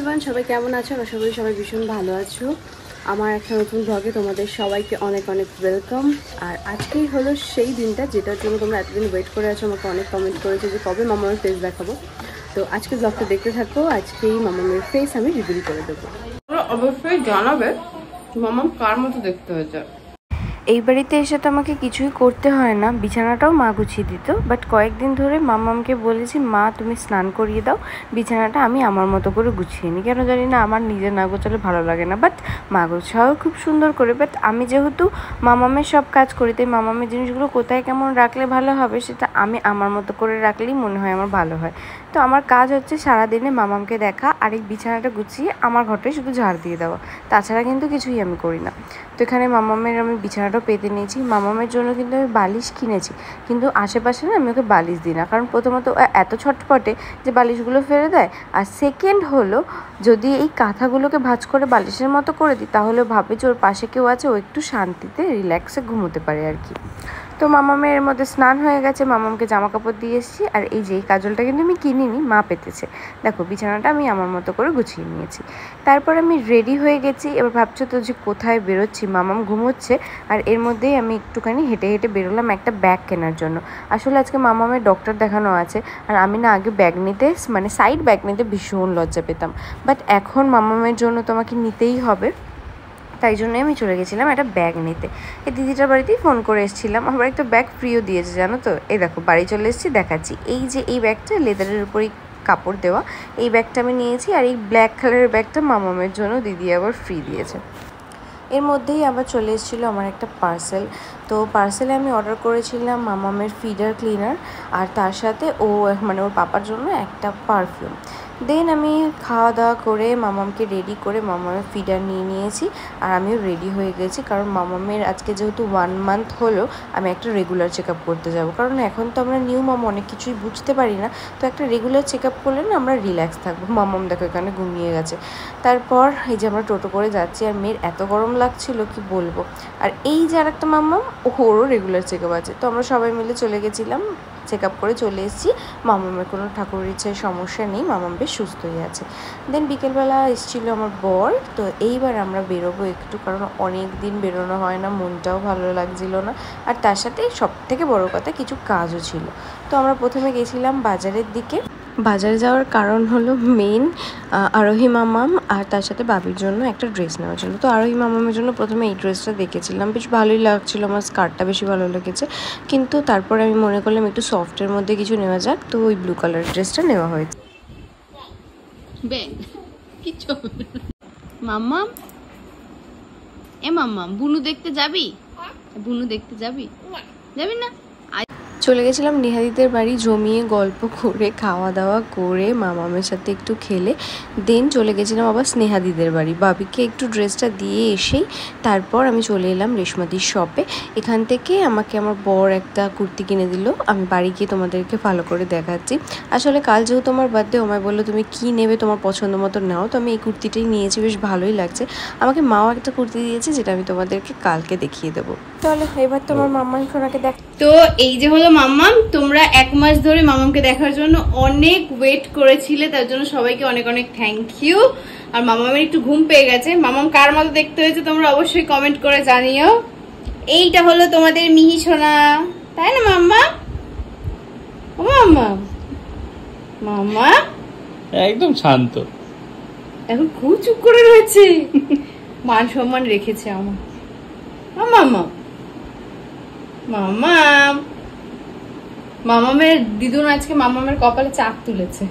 Everyone, সবাই কেমন আছো? আশা করি সবাই ভীষণ ভালো আছো। আমার একটা নতুন ব্লগে তোমাদের সবাইকে অনেক অনেক ওয়েলকাম। আর আজকেই হলো সেই দিনটা যেটার জন্য তোমরা এতদিন ওয়েট করে আছো। আমাকে অনেক কমেন্ট করেছো যে কবে মামামের ফেস দেখাবো। তো আজকে ব্লগটা দেখতে থাকো। আজকেই মামামের ফেস আমি রিভিল করে দেবো। অবশ্যই জানাবে মামাম কার মতো দেখতে হয়েছে। এই বাড়িতে এসে তো আমাকে কিছুই করতে হয় না, বিছানাটাও মা গুছিয়ে দিত। বাট কয়েকদিন ধরে মামামকে বলেছি, মা তুমি স্নান করিয়ে দাও, বিছানাটা আমি আমার মতো করে গুছিয়ে নিই। কেন জানি না, আমার নিজে না গোছালে ভালো লাগে না। বাট মা গোছাও খুব সুন্দর করে। বাট আমি যেহেতু মামামের সব কাজ করি, তাই মামামের জিনিসগুলো কোথায় কেমন রাখলে ভালো হবে সেটা আমি আমার মতো করে রাখলেই মনে হয় আমার ভালো হয়। তো আমার কাজ হচ্ছে সারাদিনে মামামকে দেখা আর এই বিছানাটা গুছিয়ে আমার ঘরটায় শুধু ঝাড় দিয়ে দেওয়া। তাছাড়া কিন্তু কিছুই আমি করি না। তো এখানে মামামের আমি বিছানাটাও পেতে নিয়েছি। মামামের জন্য কিন্তু আমি বালিশ কিনেছি, কিন্তু আশেপাশে না আমি ওকে বালিশ দিই না। কারণ প্রথমত এত ছটপটে যে বালিশগুলো ফেলে দেয়, আর সেকেন্ড হলো যদি এই কাঁথাগুলোকে ভাঁজ করে বালিশের মতো করে দিই তাহলে ভাবে যে ওর পাশে কেউ আছে, ও একটু শান্তিতে রিল্যাক্সে ঘুমোতে পারে আর কি। তো মামামের এর মধ্যে স্নান হয়ে গেছে, মামামকে জামা কাপড় দিয়ে এসেছি। আর এই যে এই কাজলটা কিন্তু আমি কিনিনি, মা পেতেছে। দেখো বিছানাটা আমি আমার মতো করে গুছিয়ে নিয়েছি। তারপর আমি রেডি হয়ে গেছি। এবার ভাবছো তো যে কোথায় বেরোচ্ছি, মামাম ঘুমোচ্ছে আর এর মধ্যেই আমি একটুখানি হেঁটে হেঁটে বেরোলাম একটা ব্যাগ কেনার জন্য। আসলে আজকে মামামের ডক্টর দেখানো আছে, আর আমি না আগে ব্যাগ নিতে মানে সাইড ব্যাগ নিতে ভীষণ লজ্জা পেতাম। বাট এখন মামামের জন্য তোমাকে নিতেই হবে, তাই জন্যই আমি চলে গেছিলাম একটা ব্যাগ নিতে। এই দিদিটার বাড়িতেই ফোন করে এসেছিলাম, আমার একটা ব্যাগ ফ্রিও দিয়েছে জানো তো। এই দেখো বাড়ি চলে এসেছি, দেখাচ্ছি। এই যে এই ব্যাগটা লেদারের উপরেই কাপড় দেওয়া, এই ব্যাগটা আমি নিয়েছি। আর এই ব্ল্যাক কালারের ব্যাগটা মামামের জন্য দিদি আবার ফ্রি দিয়েছে। এর মধ্যেই আবার চলে এসেছিলো আমার একটা পার্সেল। তো পার্সেলে আমি অর্ডার করেছিলাম মামামের ফিডার ক্লিনার, আর তার সাথে মানে ওর পাপার জন্য একটা পারফিউম। দেন আমি খাওয়া দাওয়া করে মামামকে রেডি করে মামামের ফিডার নিয়ে নিয়েছি, আর আমিও রেডি হয়ে গেছি। কারণ মামামের আজকে যেহেতু 1 মান্থ হলো, আমি একটা রেগুলার চেক আপ করতে যাবো। কারণ এখন তো আমরা নিউ মাম, অনেক কিছুই বুঝতে পারি না। তো একটা রেগুলার চেক আপ করলে না আমরা রিল্যাক্স থাকবো। মামাম দেখো এখানে ঘুমিয়ে গেছে। তারপর এই যে আমরা টোটো করে যাচ্ছি, আর মেয়ের এত গরম লাগছিল কি বলবো। আর এই যে আর একটা মামাম, ওরও রেগুলার চেক আপ আছে। তো আমরা সবাই মিলে চলে গেছিলাম, চেক আপ করে চলে এসেছি। মামামের কোনো ঠাকুরের ইচ্ছায় সমস্যা নেই, মামাম বেশ সুস্থই আছে। দেন বিকেলবেলা এসেছিলো আমার বর। তো এইবার আমরা বেরোবো একটু, কারণ অনেক দিন বেরোনো হয় না, মনটাও ভালো লাগছিল না। আর তার সাথে সব থেকে বড়ো কথা কিছু কাজও ছিল। তো আমরা প্রথমে গেছিলাম বাজারের দিকে। বাজারে যাওয়ার কারণ হলো মেন আরোহী মামাম আর তার সাথে বাবির জন্য একটা ড্রেস নেওয়ার জন্য। তো আরোহী মামামের জন্য প্রথমে এই ড্রেসটা দেখেছিলাম, বেশ ভালোই লাগছিলো, আমার স্কার্টটা বেশি ভালো লেগেছে। কিন্তু তারপরে আমি মনে করলাম একটু সফটের মধ্যে কিছু নেওয়া যাক, তো ওই ব্লু কালার ড্রেসটা নেওয়া হয়েছে। মাম্মাম, এ মাম্মাম, বুনু দেখতে যাবি? বুনু দেখতে যাবি? যাবি না? চলে গেছিলাম নেহাদিদের বাড়ি, জমিয়ে গল্প করে খাওয়া দাওয়া করে মামামের সাথে একটু খেলে দেন চলে গেছিলাম আবার স্নেহাদিদের বাড়ি। বাবিকে একটু ড্রেসটা দিয়ে এসেই তারপর আমি চলে এলাম রেশমাদির শপে। এখান থেকে আমাকে আমার বর একটা কুর্তি কিনে দিল, আমি বাড়ি গিয়ে তোমাদেরকে ভালো করে দেখাচ্ছি। আসলে কাল যেহেতু আমার বার্থডে, আমায় বললো তুমি কি নেবে তোমার পছন্দ মতো নাও। তো আমি এই কুর্তিটাই নিয়েছি, বেশ ভালোই লাগছে। আমাকে মাও একটা কুর্তি দিয়েছে, যেটা আমি তোমাদেরকে কালকে দেখিয়ে দেবো। চলো এবার তোমার মাম্মাম সোনাকে দেখ। তো এই যে হলো মাম্মাম, তোমরা 1 মাস ধরে মামামকে দেখার জন্য অনেক ওয়েট করেছিলে, তার জন্য সবাইকে অনেক অনেক থ্যাংক ইউ। আর মামামের একটু ঘুম পেয়ে গেছে। মামাম কার মতো দেখতে হয়েছে তোমরা অবশ্যই কমেন্ট করে জানিও। এইটা হলো তোমাদের মিহি সোনা, তাই না মাম্মা? ও মাম্মা, মাম্মা একদম শান্ত, এখন খুব চুপ করে রয়েছে। মান সম্মান রেখেছে আমার মাম্মা। মামাম, মামামের দিদুন আজকে মামামের কপালে চাপ তুলেছে।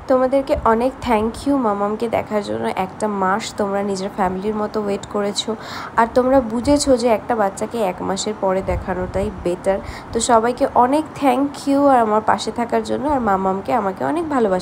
তোমাদেরকে অনেক থ্যাংক ইউ মামামকে দেখার জন্য। একটা মাস তোমরা নিজের ফ্যামিলির মতো ওয়েট করেছো, আর তোমরা বুঝেছো যে একটা বাচ্চাকে 1 মাসের পরে দেখানোটাই বেটার। তো সবাইকে অনেক থ্যাংক ইউ আর আমার পাশে থাকার জন্য। আর মামামকে আমাকে অনেক ভালোবাসা।